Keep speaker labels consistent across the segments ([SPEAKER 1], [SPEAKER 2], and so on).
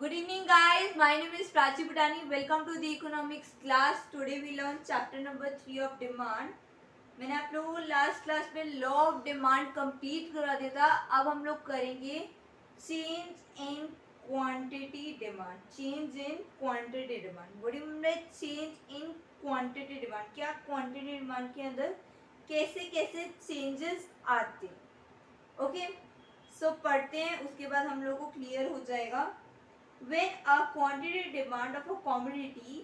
[SPEAKER 1] Good evening, guys. My name is Prachi Putani. Welcome to the economics class. Today we learn chapter number 3 of demand. मैंने आप लोगों को last class में law of demand complete करा दिया था. अब हम लोग करेंगे change in quantity demand. Change in quantity demand. What do you mean by change in quantity demand? क्या क्वांटिटी डिमांड के अंदर कैसे कैसे चेंजेस आते हैं? ओके, सो पढ़ते हैं, उसके बाद हम लोग को क्लियर हो जाएगा. When a quantity demand of a commodity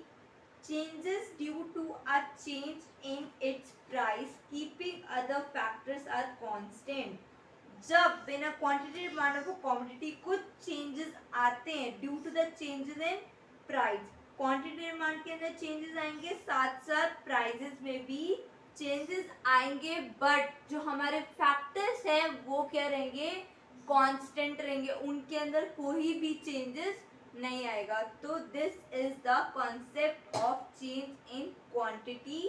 [SPEAKER 1] changes due to a change in its price, keeping other factors are constant. जब when a quantity demand of a commodity कुछ changes आते हैं due to the changes in price, quantity demand के अंदर changes आएंगे, साथ साथ prices में भी changes आएंगे, but जो हमारे factors हैं वो क्या रहेंगे? कांस्टेंट रहेंगे, उनके अंदर कोई भी चेंजेस नहीं आएगा. तो this is the concept of change in quantity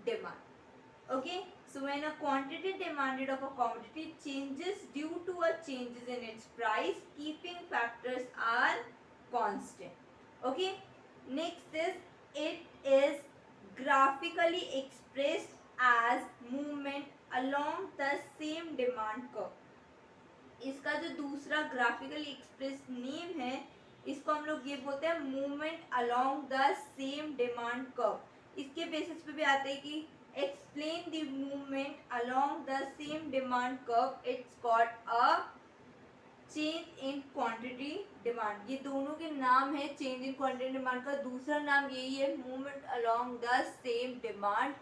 [SPEAKER 1] demand. Okay, so when a quantity demanded of a commodity changes due to a changes in its price, keeping factors are constant. Okay, next is it is graphically expressed as movement along the same demand curve. इसका जो दूसरा graphically express name है, इसको हम लोग ये बोलते हैं movement along the same demand curve. इसके बेसिस पे भी आते हैं कि explain the movement along the same demand curve. It's called a change in quantity demand. ये दोनों के नाम है चेंज इन क्वांटिटी डिमांड का. दूसरा नाम यही है movement along the same demand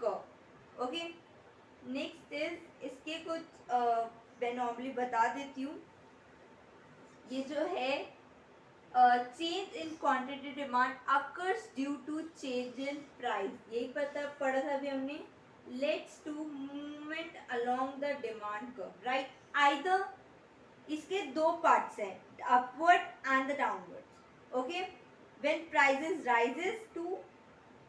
[SPEAKER 1] curve. Okay, next is इसके कुछ मैं नॉर्मली बता देती हूँ. ये जो है change in quantity demand occurs due to change in price. यही पढ़ा था अभी हमने. Let's to movement along the demand curve, right. Either इसके दो पार्ट्स हैं, upward and the downward. Okay, when prices rises to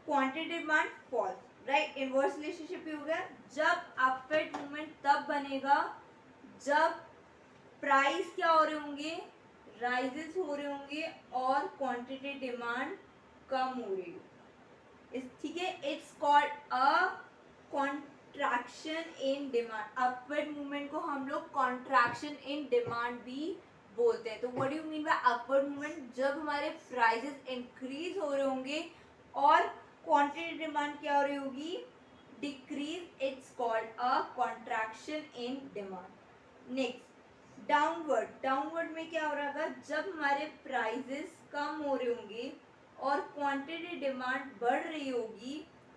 [SPEAKER 1] quantity demand falls, right. Inverse relationship हो गया. जब अपवर्ड मूवमेंट तब बनेगा जब प्राइस क्या हो रहे होंगे? राइजेस हो रहे होंगे और क्वांटिटी डिमांड कम हो रही हो. ठीक है, it's called a contraction in demand. Upward movement को हम लोग कॉन्ट्रैक्शन इन डिमांड भी बोलते हैं. तो what do you mean by upward movement? जब हमारे प्राइसेस इंक्रीज हो रहे होंगे और क्वांटिटी डिमांड क्या हो रही होगी? Decrease. It's called a contraction in demand. Next, downward. Downward में क्या हो रहा होगा? जब हमारे प्राइसेस कम हो रहे होंगे और क्वांटिटी डिमांड बढ़ रही होगी.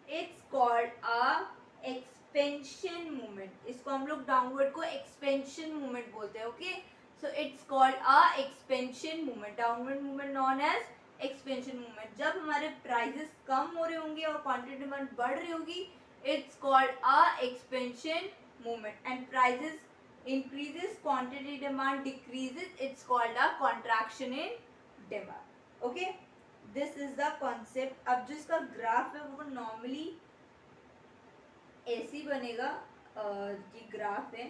[SPEAKER 1] It's called a expansion movement. इसको हम लोग डाउनवर्ड को एक्सपेंशन मूवमेंट बोलते हैं. Okay, so it's called a expansion movement. Downward movement known as expansion movement. जब हमारे प्राइसेस कम हो रहे होंगे और क्वांटिटी डिमांड बढ़ रही होगी, it's called a expansion movement. And prices increases, quantity demand decreases, it's called a contraction in demand. Okay, this is the concept. अब जो इसका ग्राफ है वो नॉर्मली ऐसे ही बनेगा. ये ग्राफ है,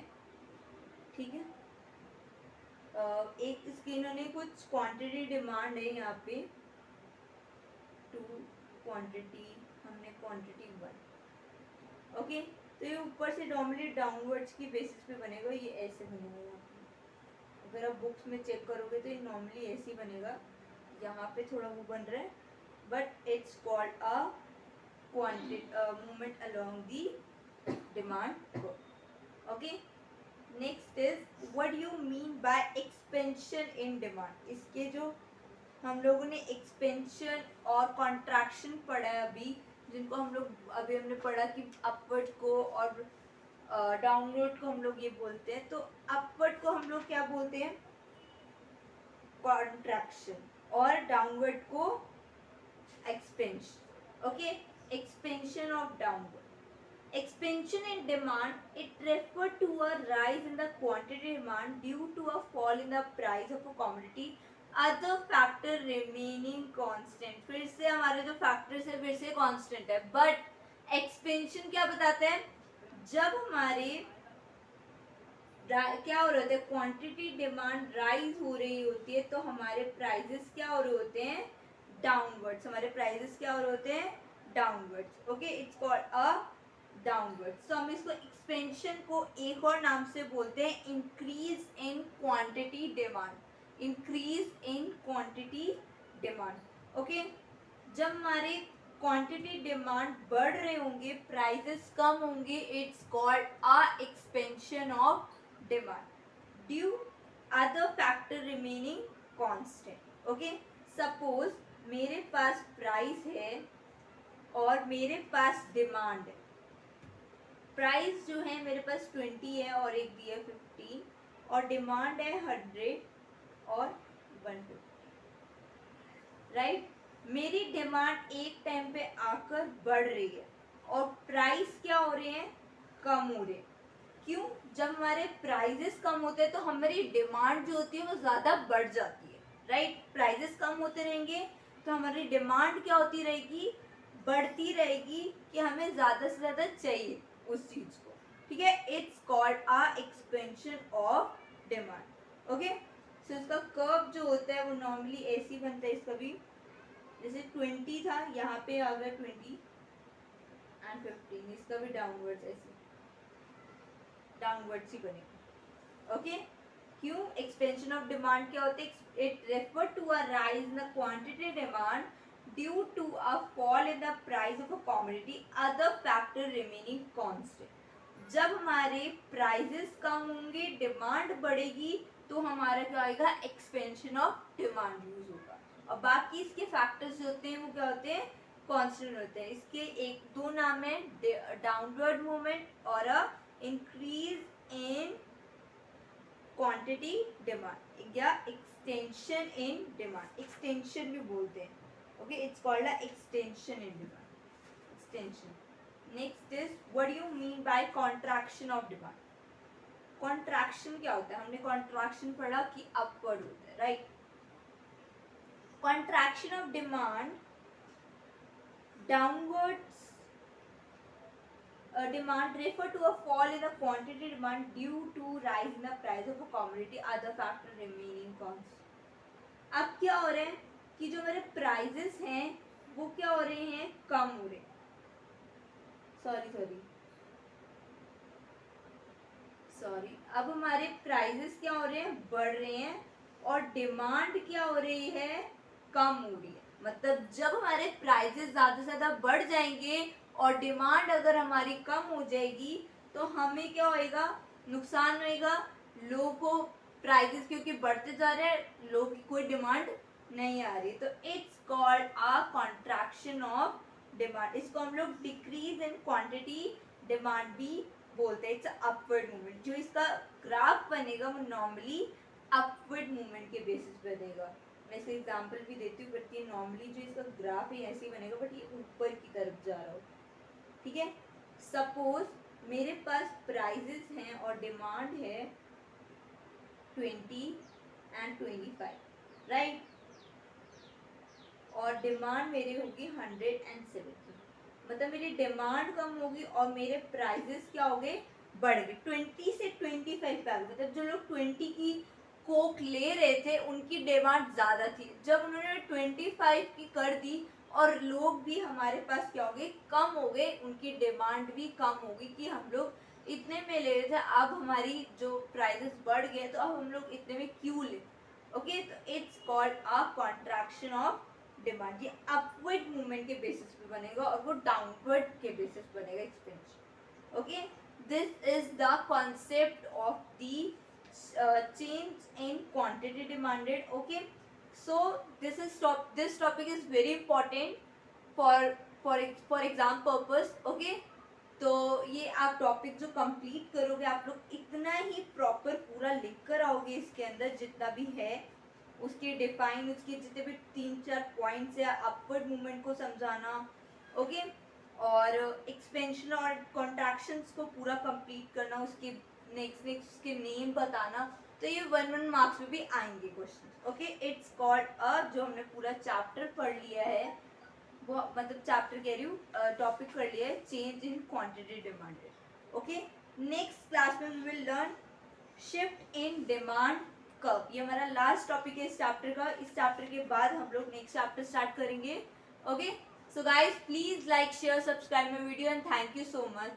[SPEAKER 1] ठीक है. एक इसके इन्होंने कुछ क्वांटिटी डिमांड है यहाँ पे. टू क्वांटिटी, हमने क्वांटिटी 1. ओके, तो ये ऊपर से नॉर्मली डाउनवर्ड्स की बेसिस पे बनेगा. ये ऐसे बनेगा यहाँ पे. अगर आप बुक्स में चेक करोगे तो ये नॉर्मली ऐसे ही बनेगा. यहाँ पे थोड़ा वो बन रहा है, but it's called a quantity movement along the demand curve. Okay, next is what you mean by expansion in demand. इसके जो हम लोगों ने एक्सपेंशन और कॉन्ट्रैक्शन पढ़ा है अभी, जिनको हम लोग अभी हमने पढ़ा कि अपवर्ड को और डाउनवर्ड को हम लोग ये बोलते हैं. तो अपवर्ड को हम लोग क्या बोलते हैं? कॉन्ट्रैक्शन. और डाउनवर्ड को expansion. Okay, expansion of downward. Expansion in demand, it refers to a rise in the quantity demand due to a fall in the price of a commodity. Other factor remaining constant. फिर से हमारे जो factors है फिर से constant है. But expansion क्या बताते हैं? जब हमारे क्या हो रहे होते हैं, क्वांटिटी डिमांड राइज हो रही होती है तो हमारे प्राइजेस क्या हो रहे होते हैं, डाउनवर्ड्स। हमारे प्राइजेस क्या हो रहे होते हैं, downwards. Okay, it's called a downwards. तो हम इसको एक्सपेंशन को एक और नाम से बोलते हैं increase in quantity demand, increase in quantity demand. Okay, जब हमारे क्वांटिटी डिमांड बढ़ रहे होंगे, प्राइसेस कम होंगे, it's called a expansion of demand due other factor remaining constant. Okay, suppose मेरे पास प्राइस है और मेरे पास डिमांड है। प्राइस जो है मेरे पास 20 है और एक दी है 15 और डिमांड है 100 और 150, राइट। मेरी डिमांड एक टाइम पे आकर बढ़ रही है और प्राइस क्या हो रहे हैं, कम हो रहे हैं। क्यों? जब हमारे प्राइजेस कम होते हैं तो हमारी डिमांड जो होती है वो ज़्यादा बढ़ जाती है, राइट। प्राइजेस कम होते रहेंगे तो हमारी डिमांड क्या होती रहेगी, बढ़ती रहेगी कि हमें ज़्यादा से ज़्यादा चाहिए उस चीज़ को, ठीक है। It's called a expansion of demand. Okay, so इसका कर्व जो होता है वो नॉर्मली ऐसे ही बनता है। इसका भी जैसे 20 था, यहाँ पे आ गया 20 एंड 15, इसका भी डाउनवर्ड्स ऐसे डाउनवर्ड्स ही बनेगा। ओके, क्यों? एक्सपेंशन ऑफ डिमांड क्या होते हैं, it refer to a rise in the quantity demand due to a fall in the price of a commodity, other factor remaining constant. जब हमारे प्राइसेस कम होंगे, डिमांड बढ़ेगी, तो हमारा क्या आएगा, एक्सपेंशन ऑफ डिमांड यूज होगा। और बाकी इसके फैक्टर्स जो होते हैं वो क्या होते हैं, कांस्टेंट होते हैं। इसके एक दो नाम है, डाउनवर्ड मूवमेंट और अ इंक्रीज इन क्वांटिटी डिमांड या एक्सटेंशन इन डिमांड, एक्सटेंशन भी बोलते हैं। Okay, it's called a extension in demand, extension. Next is what do you mean by contraction of demand. Contraction क्या होता है, हमने कॉन्ट्रैक्शन पढ़ा कि अपवर्ड होता है, right. Contraction of demand, downwards demand refer to a fall in the quantity demand due to rise in the price of a commodity, other factor remaining constant। अब क्या हो रहा है कि जो हमारे प्राइजेस हैं वो क्या हो रहे हैं, कम हो रहे हैं। सॉरी, अब हमारे प्राइजेस क्या हो रहे हैं, बढ़ रहे हैं और डिमांड क्या हो रही है, कम हो रही है। मतलब जब हमारे प्राइजेस ज़्यादा से ज़्यादा बढ़ जाएंगे और डिमांड अगर हमारी कम हो जाएगी तो हमें क्या होएगा, नुकसान होएगा। लोगों को प्राइजेस क्योंकि बढ़ते जा रहे हैं, लोगों की कोई डिमांड नहीं आ रही, तो it's called a contraction of demand. इसको हम लोग डिक्रीज इन क्वांटिटी डिमांड भी बोलते हैं। It's upward movement. जो इसका ग्राफ बनेगा वो नॉर्मली अपवर्ड मूवमेंट के बेसिस पे बनेगा। मैं इसका एग्जांपल भी देती हूँ, बट ये नॉर्मली जो इसका ग्राफ है ऐसे ही बनेगा, बट ये ऊपर की तरफ जा रहा हो, ठीक है। सपोज मेरे पास प्राइजेस हैं और डिमांड है 20 एंड 25, राइट। और डिमांड मेरी होगी 170, मतलब मेरी डिमांड कम होगी और मेरे प्राइजेस क्या हो गए, बढ़ गए। 20 से 25 पे आ गए, मतलब जो लोग 20 की कोक ले रहे थे उनकी डिमांड ज़्यादा थी। जब उन्होंने 25 की कर दी और लोग भी हमारे पास क्या हो गए, कम हो गए, उनकी डिमांड भी कम होगी कि हम लोग इतने में ले रहे थे, अब हमारी जो प्राइजेस बढ़ गए तो अब हम लोग इतने में क्यों ले। ओके, तो it's called a contraction of demand. ये अपवर्ड मूवमेंट के बेसिस पे बनेगा और वो डाउनवर्ड के बेसिस पे बनेगा expansion. Okay, this is the concept of the change in quantity demanded। okay, so this topic is very important for exam purpose। okay, तो ये आप टॉपिक जो कंप्लीट करोगे, आप लोग इतना ही प्रॉपर पूरा लिख कर आओगे, इसके अंदर जितना भी है उसके डिफाइन, उसके जितने भी 3-4 पॉइंट्स है, अपवर्ड मूवमेंट को समझाना, ओके, और एक्सपेंशन और कॉन्ट्रैक्शंस को पूरा कंप्लीट करना, उसके नेक्स्ट उसके नेम बताना। तो ये 1 मार्क्स में भी आएंगे क्वेश्चन। ओके, इट्स कॉल्ड जो हमने पूरा चैप्टर पढ़ लिया है, वो मतलब चैप्टर कह रही हूँ, टॉपिक कर लिया है, change in quantity demanded. Okay, next class में we will learn shift in demand curve, ये हमारा लास्ट टॉपिक है इस चैप्टर का। इस चैप्टर के बाद हम लोग नेक्स्ट चैप्टर स्टार्ट करेंगे। Okay, so guys please like share subscribe my video and thank you so much.